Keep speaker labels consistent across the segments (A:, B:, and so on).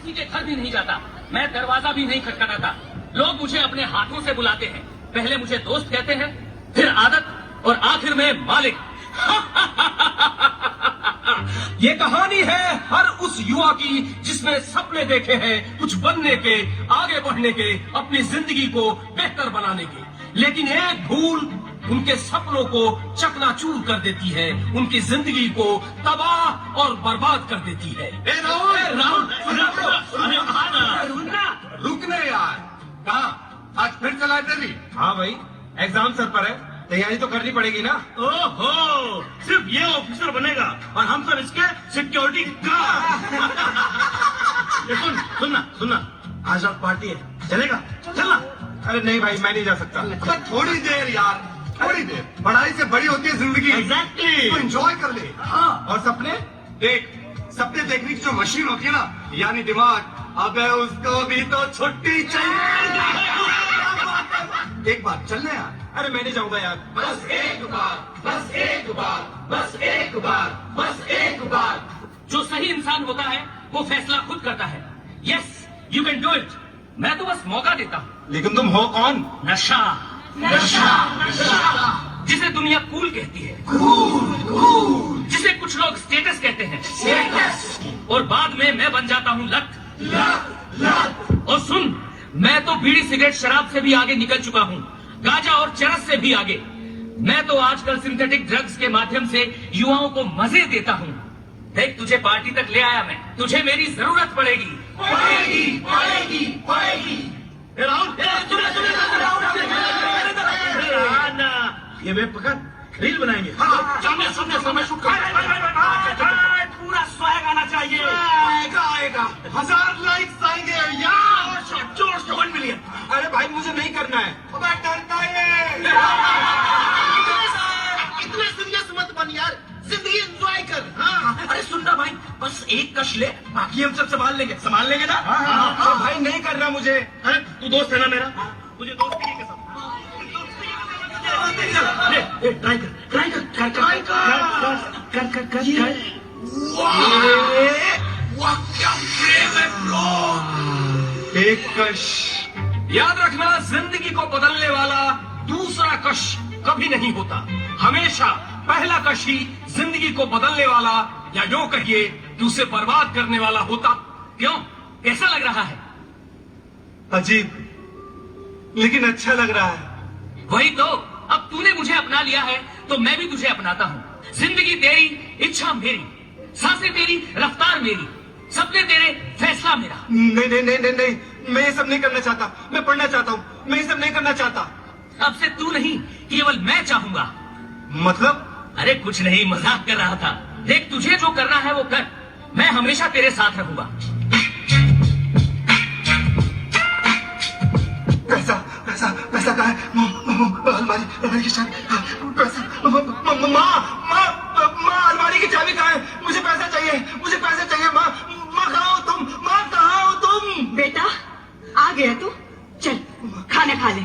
A: किसी के घर भी नहीं जाता, मैं दरवाजा भी नहीं खटखटाता। लोग मुझे अपने हाथों से बुलाते हैं। पहले मुझे दोस्त कहते हैं, फिर आदत और आखिर में मालिक।
B: ये कहानी है हर उस युवा की जिसने सपने देखे हैं कुछ बनने के, आगे बढ़ने के, अपनी जिंदगी को बेहतर बनाने के, लेकिन एक भूल उनके सपनों को चकनाचूर कर देती है, उनकी जिंदगी को तबाह और बर्बाद कर देती है।
C: रुकने यार, कहा आज फिर चला दिल्ली?
B: हाँ भाई, एग्जाम सर पर है, तैयारी तो करनी पड़ेगी ना।
D: ओहो, सिर्फ ये ऑफिसर बनेगा और हम सब इसके सिक्योरिटी गार्ड। सुनना, आज रात पार्टी है, चलेगा? चलना।
B: अरे नहीं भाई, मैं नहीं जा सकता।
C: अबे थोड़ी देर यार, थोड़ी देर। पढ़ाई से बड़ी होती है जिंदगी।
D: एग्जैक्टली।
C: तो एंजॉय कर ले।
D: हाँ।
C: और सपने देख, सपने देखने की जो मशीन होती है ना, यानी दिमाग, अबे उसको भी तो छुट्टी चाहिए। एक बार चलने यार।
B: अरे मैं नहीं जाऊंगा यार।
C: बस एक बार, बस एक बार, बस एक बार, बस एक बार।
A: जो सही इंसान होता है वो फैसला खुद करता है। Yes, you can do it. मैं तो बस मौका देता हूँ।
B: लेकिन तुम हो कौन?
A: नशा,
C: नशा, नशा,
A: जिसे दुनिया कूल कहती है,
C: कूल,
A: जिसे कुछ लोग स्टेटस कहते हैं,
C: स्टेटस,
A: और बाद में मैं बन जाता हूँ लत।
C: लत।
A: और सुन, मैं तो बीड़ी सिगरेट शराब से भी आगे निकल चुका हूँ, गांजा और चरस से भी आगे। मैं तो आजकल सिंथेटिक ड्रग्स के माध्यम से युवाओं को मजे देता हूँ। देख, तुझे पार्टी तक ले आया मैं, तुझे मेरी जरूरत पड़ेगी।
C: पड़ेगी, पड़ेगी, पड़ेगी।
D: ये वे पकड़, रील बनाएंगे।
C: समय शूट कर।
D: पूरा स्वैग आना चाहिए।
C: आएगा 1000 लाइक्स आएंगे यार।
D: जोर से 1 मिलियन।
B: अरे भाई, मुझे नहीं करना है।
C: अबे डरता है।
D: इतना सीरियस मत बन यार, जिंदगी एंजॉय कर। हाँ, अरे सुनना भाई, बस एक कश ले, बाकी हम सब संभाल लेंगे ना।
B: हाँ, भाई नहीं करना मुझे।
D: अरे तू दोस्त है ना मेरा, मुझे दोस्ती की कसम। ले, ट्राई कर।
C: वाह क्या प्रेम है ब्रो।
B: एक कश। याद रखना, जिंदगी को बदलने वाला दूसरा कश कभी नहीं होता। हमेशा पहला कश ही जिंदगी को बदलने वाला, या यूं कहिए कि उसे बर्बाद करने वाला होता।
A: क्यों, कैसा लग रहा है?
B: अजीब, लेकिन अच्छा लग रहा है।
A: वही तो, अब तूने मुझे अपना लिया है तो मैं भी तुझे अपनाता हूँ। जिंदगी तेरी, इच्छा मेरी, सांसें तेरी, रफ्तार मेरी, सपने तेरे, फैसला मेरा।
B: नहीं, मैं ये सब नहीं करना चाहता। मैं पढ़ना चाहता हूँ, मैं ये सब नहीं करना चाहता।
A: अब से तू नहीं, केवल मैं चाहूंगा।
B: मतलब?
A: अरे कुछ नहीं, मजाक कर रहा था। देख, तुझे जो करना है वो कर, मैं हमेशा तेरे साथ रहूंगा।
B: पैसा कहाँ है? अलमारी की चाबी। पैसा, माँ, अलमारी की चाबी कहाँ है? मुझे पैसा चाहिए। माँ कहाँ हो तुम? कहाँ हो तुम?
E: बेटा, आ गया तू? चल, खाना खा ले।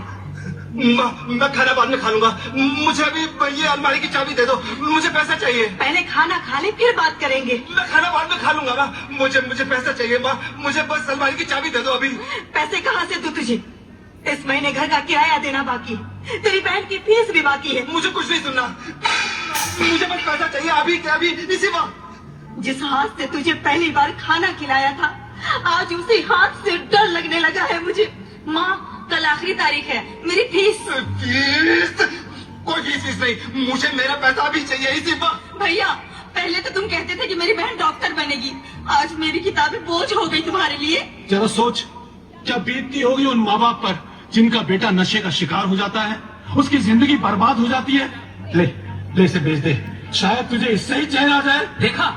B: माँ, मैं खाना बाद में खा लूंगा। मुझे अभी ये अलमारी की चाबी दे दो, मुझे पैसा चाहिए।
E: पहले खाना खा ले, फिर बात करेंगे।
B: मैं खाना बाद में खा लूंगा माँ, मुझे पैसा चाहिए माँ, मुझे बस अलमारी की चाबी दे दो अभी।
E: पैसे कहाँ से दूं तुझे? इस महीने घर का किराया देना बाकी, तेरी बहन की फीस भी बाकी है।
B: मुझे कुछ नहीं सुनना, मुझे बस पैसा चाहिए अभी के अभी, इसी वक्त।
E: जिस हाथ से तुझे पहली बार खाना खिलाया था, आज उसी हाथ से डर लगने लगा है मुझे। माँ, कल आखिरी तारीख है, मेरी फीस।
B: कोई फीस नहीं, मुझे मेरा पैसा भी चाहिए इसी वक्त।
E: भैया, पहले तो तुम कहते थे कि मेरी बहन डॉक्टर बनेगी, आज मेरी किताबें बोझ हो गई तुम्हारे लिए।
F: जरा सोच, क्या बीतती होगी उन माँ बाप पर जिनका बेटा नशे का शिकार हो जाता है, उसकी जिंदगी बर्बाद हो जाती है। ले इसे बेच दे, शायद तुझे इससे ही चैन आ जाए।
A: देखा,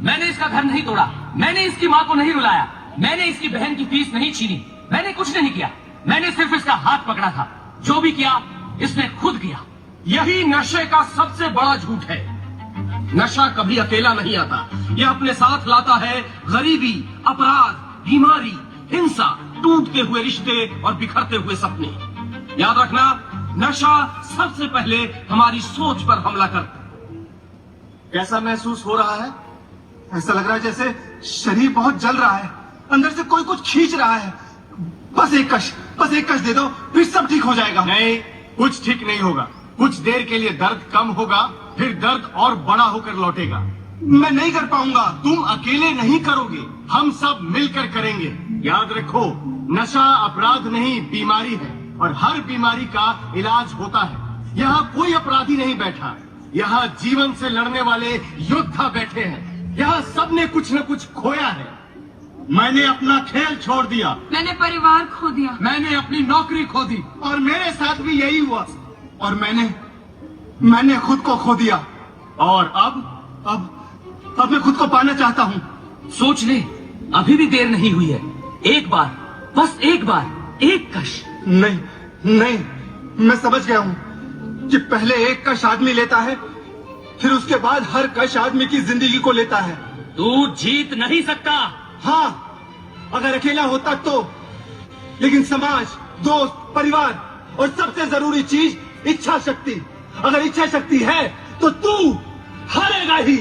A: मैंने इसका घर नहीं तोड़ा, मैंने इसकी माँ को नहीं रुलाया, मैंने इसकी बहन की फीस नहीं छीनी, मैंने कुछ नहीं किया। मैंने सिर्फ इसका हाथ पकड़ा था। जो भी किया इसने खुद किया।
B: यही नशे का सबसे बड़ा झूठ है। नशा कभी अकेला नहीं आता, यह अपने साथ लाता है गरीबी, अपराध, बीमारी, हिंसा, टूटते हुए रिश्ते और बिखरते हुए सपने। याद रखना, नशा सबसे पहले हमारी सोच पर हमला करता है।
F: कैसा महसूस हो रहा है? ऐसा लग रहा है जैसे शरीर बहुत जल रहा है।
C: अंदर से कोई कुछ खींच रहा है। बस एक कश दे दो, फिर सब ठीक हो जाएगा।
B: नहीं, कुछ ठीक नहीं होगा। कुछ देर के लिए दर्द कम होगा, फिर दर्द और बड़ा होकर लौटेगा।
C: मैं नहीं कर पाऊंगा।
B: तुम अकेले नहीं करोगे, हम सब मिलकर करेंगे। याद रखो, नशा अपराध नहीं, बीमारी है, और हर बीमारी का इलाज होता है। यहाँ कोई अपराधी नहीं बैठा, यहाँ जीवन से लड़ने वाले योद्धा बैठे हैं। यहाँ सबने कुछ न कुछ खोया है। मैंने अपना खेल छोड़ दिया,
E: मैंने परिवार खो दिया,
B: मैंने अपनी नौकरी खो दी,
C: और मेरे साथ भी यही हुआ। और मैंने खुद को खो दिया।
B: और
C: अब मैं खुद को पाना चाहता हूँ।
A: सोच ले, अभी भी देर नहीं हुई है। एक बार, बस एक बार, एक कश।
C: नहीं, मैं समझ गया हूँ कि पहले एक कश आदमी लेता है, फिर उसके बाद हर कश आदमी की जिंदगी को लेता है।
A: तू जीत नहीं सकता।
C: हाँ, अगर अकेला होता तो, लेकिन समाज, दोस्त, परिवार और सबसे जरूरी चीज इच्छा शक्ति। अगर इच्छा शक्ति है तो तू हारेगा ही।